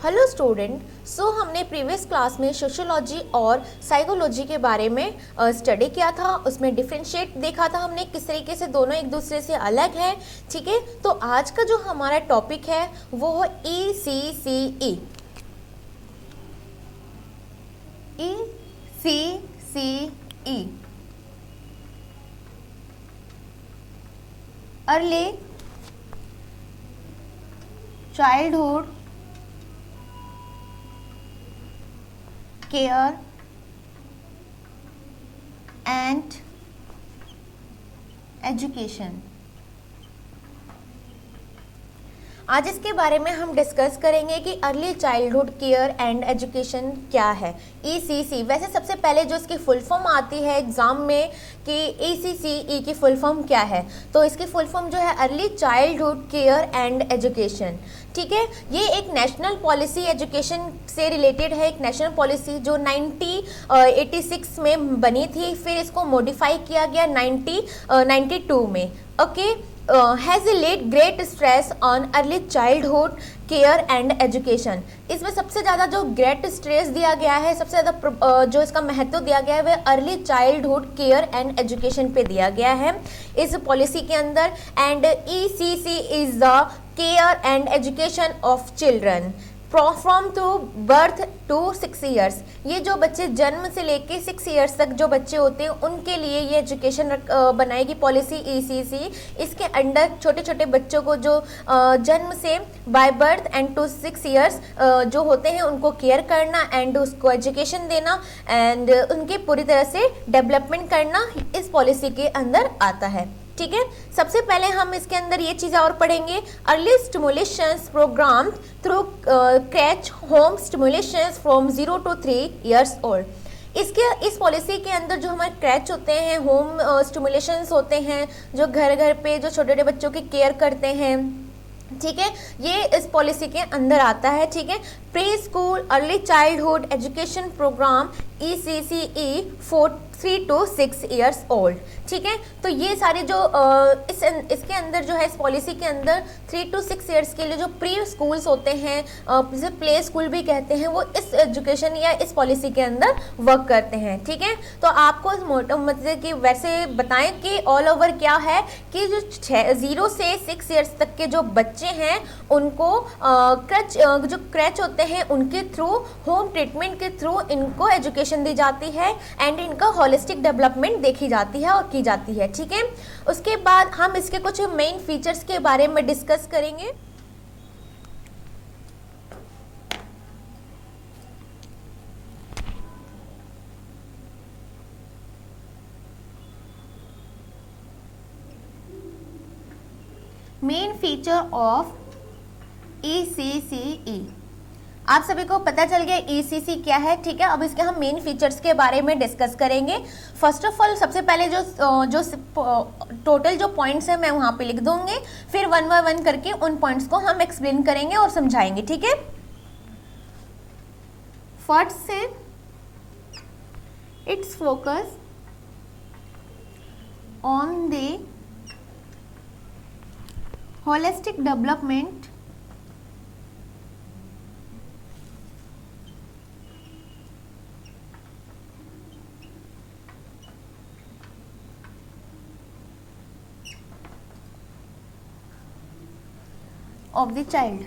Hello student. हमने previous class में sociology और साइकोलॉजी के बारे में स्टडी किया था। उसमें डिफरेंशिएट देखा था हमने किस तरीके से दोनों एक दूसरे से अलग हैं। ठीक है, तो आज का जो हमारा टॉपिक है वो है ECCE। ECCE early childhood care and education. आज इसके बारे में हम डिस्कस करेंगे कि early childhood care and education क्या है। ECC वैसे सबसे पहले जो इसकी फुल फॉर्म आती है एग्जाम में कि ECCE की फुल फॉर्म क्या है, तो इसकी फुल फॉर्म जो है early childhood care and education. ठीक है, ये एक नेशनल पॉलिसी एजुकेशन से रिलेटेड है, एक नेशनल पॉलिसी जो 1986 में बनी थी, फिर इसको मॉडिफाई किया गया 1992 में। Okay, has led great stress on early childhood care and education. इसमें सबसे ज़्यादा जो ग्रेट स्ट्रेस दिया गया है, सबसे ज़्यादा जो इसका महत्व दिया गया है वह early childhood care and education पे दिया गया है इस पॉलिसी के अंदर। And ECC is the care and education of children from to birth to 6 years. ये जो बच्चे जन्म से लेके 6 ईयर्स तक जो बच्चे होते हैं उनके लिए ये एजुकेशन बनाएगी पॉलिसी ECC। इसके अंडर छोटे छोटे बच्चों को जो जन्म से by birth and to 6 years जो होते हैं उनको केयर करना एंड उसको एजुकेशन देना एंड उनके पूरी तरह से डेवलपमेंट करना इस पॉलिसी के अंदर आता है। ठीक है, सबसे पहले हम इसके अंदर ये चीज़ें और पढ़ेंगे। Early stimulations program through creche home stimulations from 0 to 3 years old. इस पॉलिसी के अंदर जो हमारे क्रैच होते हैं, होम स्टिमुलेशंस होते हैं, जो घर घर पे जो छोटे छोटे बच्चों की केयर करते हैं, ठीक है, ये इस पॉलिसी के अंदर आता है। ठीक है, pre school early childhood education program ECCE for 3 to 6 years old. ठीक है, तो ये सारे जो इसके अंदर जो है इस पॉलिसी के अंदर 3 to 6 years के लिए जो प्री स्कूल्स होते हैं, जिसे प्ले स्कूल भी कहते हैं, वो इस एजुकेशन या इस पॉलिसी के अंदर वर्क करते हैं। ठीक है, तो आपको मतलब कि वैसे बताएं कि ऑल ओवर क्या है कि जो 0 से 6 years तक के जो बच्चे हैं उनको जो क्रैच होते हैं उनके थ्रू, होम ट्रीटमेंट के थ्रू इनको एजुकेशन दी जाती है एंड इनका होलिस्टिक डेवलपमेंट देखी जाती है और की जाती है। ठीक है, उसके बाद हम इसके कुछ मेन फीचर्स के बारे में डिस्कस करेंगे। मेन फीचर ऑफ ECCE आप सभी को पता चल गया ECC क्या है। ठीक है, अब इसके हम मेन फीचर्स के बारे में डिस्कस करेंगे। फर्स्ट ऑफ ऑल सबसे पहले जो टोटल जो पॉइंट्स हैं मैं वहाँ पे लिख दूंगी, फिर 1 by 1 करके उन पॉइंट्स को हम एक्सप्लेन करेंगे और समझाएंगे। ठीक है, फर्स्ट से it's focus on the holistic development of the child।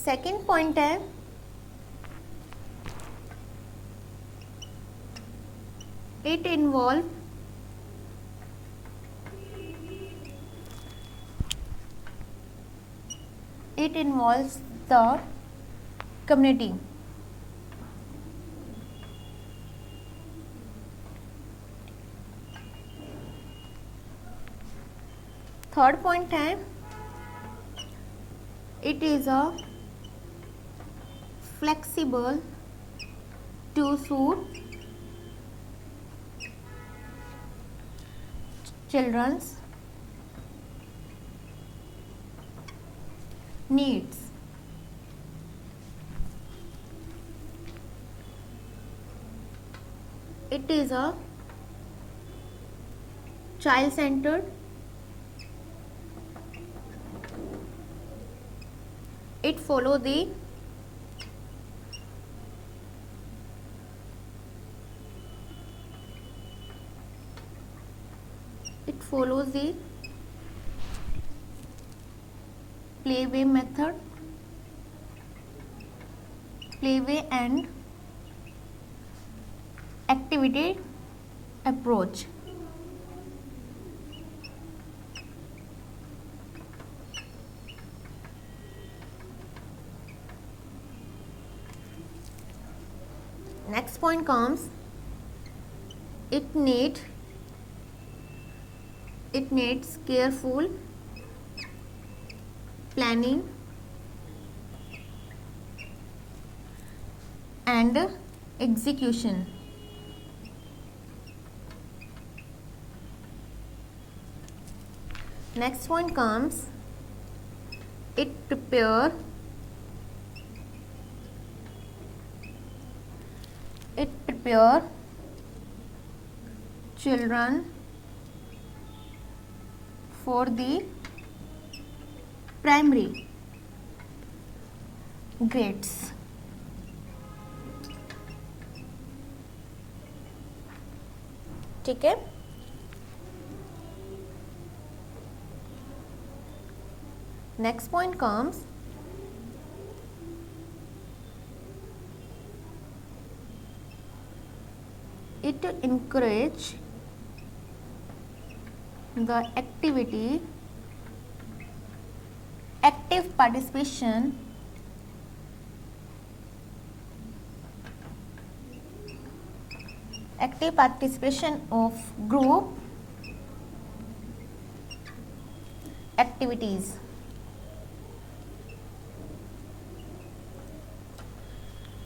Second point है it involves the community। Third point है it is a flexible to suit children's needs। It is a child centered, it follow the follows the playway method, playway and activity approach. Next point comes, it needs careful planning and execution. Next point comes, it prepare children for the primary grades. ठीक है. Next point comes, it encourage the active participation of group activities.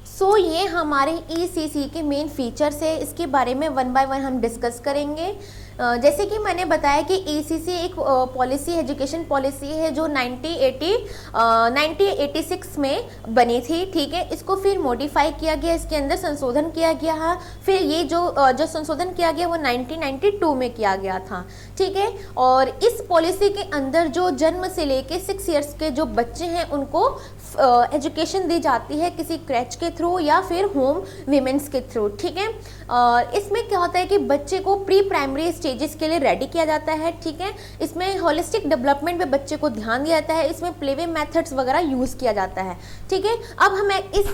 सो ये हमारे ECC के main features है, इसके बारे में one by one हम डिस्कस करेंगे। जैसे कि मैंने बताया कि ECC एक पॉलिसी, एजुकेशन पॉलिसी है जो 1986 में बनी थी, ठीक है। इसको फिर मॉडिफाई किया गया, इसके अंदर संशोधन किया गया है। फिर ये जो संशोधन किया गया वो 1992 में किया गया था, ठीक है। और इस पॉलिसी के अंदर जो जन्म से लेके 6 ईयर्स के जो बच्चे हैं उनको एजुकेशन दी जाती है किसी क्रैच के थ्रू या फिर होम वीमेंस के थ्रू, ठीक है। इसमें क्या होता है कि बच्चे को प्री प्राइमरी स्टेजेस के लिए रेडी किया जाता है, ठीक है। इसमें होलिस्टिक डेवलपमेंट पे बच्चे को ध्यान दिया जाता है, इसमें प्लेवे मेथड्स वगैरह यूज़ किया जाता है, ठीक है। अब हमें इस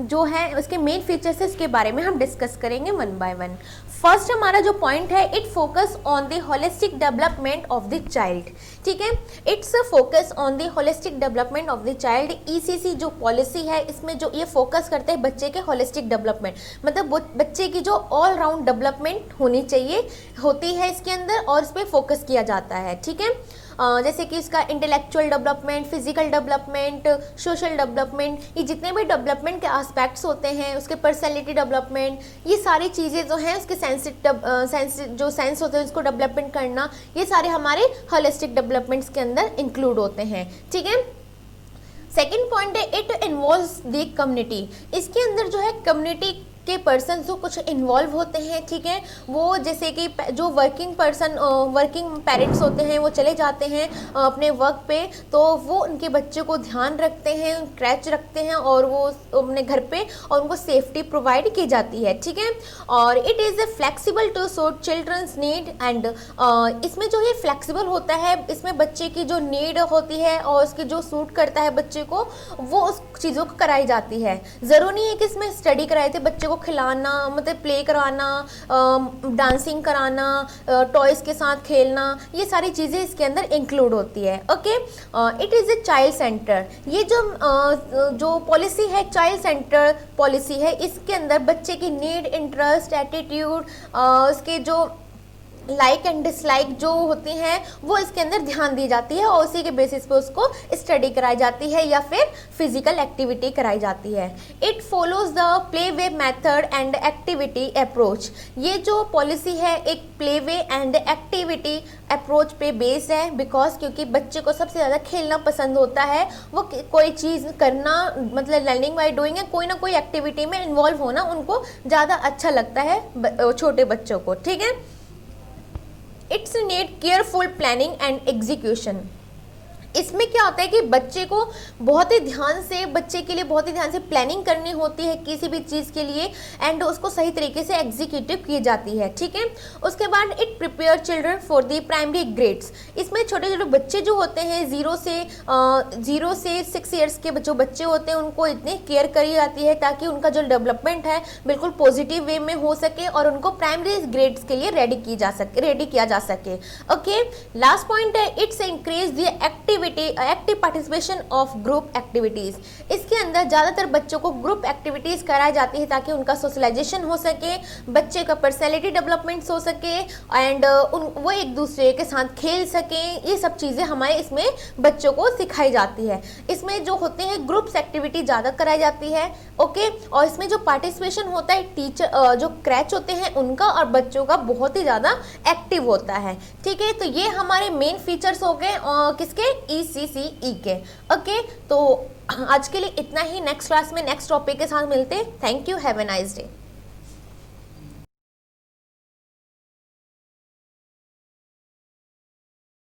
जो है उसके मेन फीचर्स है इसके बारे में हम डिस्कस करेंगे वन बाय वन। फर्स्ट हमारा जो पॉइंट है, it focus on the holistic development of the child, ठीक है। It's focus on the holistic development of the child. ECC जो पॉलिसी है इसमें जो ये फोकस करते हैं बच्चे के होलिस्टिक डेवलपमेंट, मतलब बच्चे की जो ऑल राउंड डेवलपमेंट होनी चाहिए होती है इसके अंदर, और इस पर फोकस किया जाता है, ठीक है। जैसे कि इसका intellectual development, physical development, social development, ये जितने भी डेवलपमेंट के एस्पेक्ट्स होते हैं, उसके पर्सनैलिटी डेवलपमेंट, ये सारी चीज़ें जो हैं उसके जो सेंस होते हैं उसको डेवलपमेंट करना, ये सारे हमारे होलिस्टिक डेवलपमेंट्स के अंदर इंक्लूड होते हैं, ठीक है। सेकेंड पॉइंट है, इट इन्वॉल्व्स द कम्युनिटी। इसके अंदर जो है कम्युनिटी के पर्सन जो कुछ इन्वॉल्व होते हैं, ठीक है। वो जैसे कि जो वर्किंग पेरेंट्स होते हैं वो चले जाते हैं अपने वर्क पे, तो वो उनके बच्चे को ध्यान रखते हैं, क्रैच रखते हैं और वो अपने घर पे और उनको सेफ्टी प्रोवाइड की जाती है, ठीक है। और it is a flexible to suit children's need and इसमें जो ये फ्लेक्सिबल होता है, इसमें बच्चे की जो नीड होती है और उसकी जो सूट करता है बच्चे को, वो उस चीज़ों को कराई जाती है। ज़रूरी नहीं है कि इसमें स्टडी कराए थे, बच्चे को खिलाना, मतलब प्ले कराना, डांसिंग कराना, टॉयज के साथ खेलना, ये सारी चीज़ें इसके अंदर इंक्लूड होती है, okay. It is a child centre. ये जो पॉलिसी है चाइल्ड सेंटर पॉलिसी है, इसके अंदर बच्चे की नीड, इंटरेस्ट, एटीट्यूड, उसके जो लाइक एंड डिसलाइक जो होती हैं वो इसके अंदर ध्यान दी जाती है और उसी के बेसिस पे उसको स्टडी कराई जाती है या फिर फिजिकल एक्टिविटी कराई जाती है। It follows the play way method and activity approach. ये जो पॉलिसी है एक play way and activity approach पे बेस है, बिकॉज क्योंकि बच्चे को सबसे ज़्यादा खेलना पसंद होता है, वो कोई चीज़ करना, मतलब लर्निंग बाय डूइंग है, कोई ना कोई एक्टिविटी में इन्वॉल्व होना उनको ज़्यादा अच्छा लगता है छोटे बच्चों को, ठीक है। It's need careful planning and execution. इसमें क्या होता है कि बच्चे को बहुत ही ध्यान से, बच्चे के लिए बहुत ही ध्यान से प्लानिंग करनी होती है किसी भी चीज़ के लिए, एंड उसको सही तरीके से एग्जीक्यूटिव की जाती है, ठीक है। उसके बाद it prepare children for the primary grades. इसमें छोटे छोटे बच्चे जो होते हैं 0 से 6 ईयर्स के जो बच्चे होते हैं उनको इतनी केयर करी जाती है ताकि उनका जो डेवलपमेंट है बिल्कुल पॉजिटिव वे में हो सके और उनको प्राइमरी ग्रेड्स के लिए रेडी किया जा सके। ओके, लास्ट पॉइंट है it's increase the active participation of group activities. इसके अंदर ज़्यादातर बच्चों को ग्रुप एक्टिविटीज़ कराई जाती है ताकि उनका सोशलाइजेशन हो सके, बच्चे का पर्सनैलिटी डेवलपमेंट हो सके, एंड वो एक दूसरे के साथ खेल सकें। ये सब चीज़ें हमारे इसमें बच्चों को सिखाई जाती है। इसमें जो होते हैं ग्रुप्स एक्टिविटी ज़्यादा कराई जाती है, ओके। और इसमें जो पार्टिसिपेशन होता है टीचर जो क्रैच होते हैं उनका और बच्चों का बहुत ही ज़्यादा एक्टिव होता है, ठीक है। तो ये हमारे मेन फीचर्स हो गए किसके, ECCE के, ओके। तो आज के लिए इतना ही, नेक्स्ट क्लास में नेक्स्ट टॉपिक के साथ मिलते हैं। Thank you, have a nice day.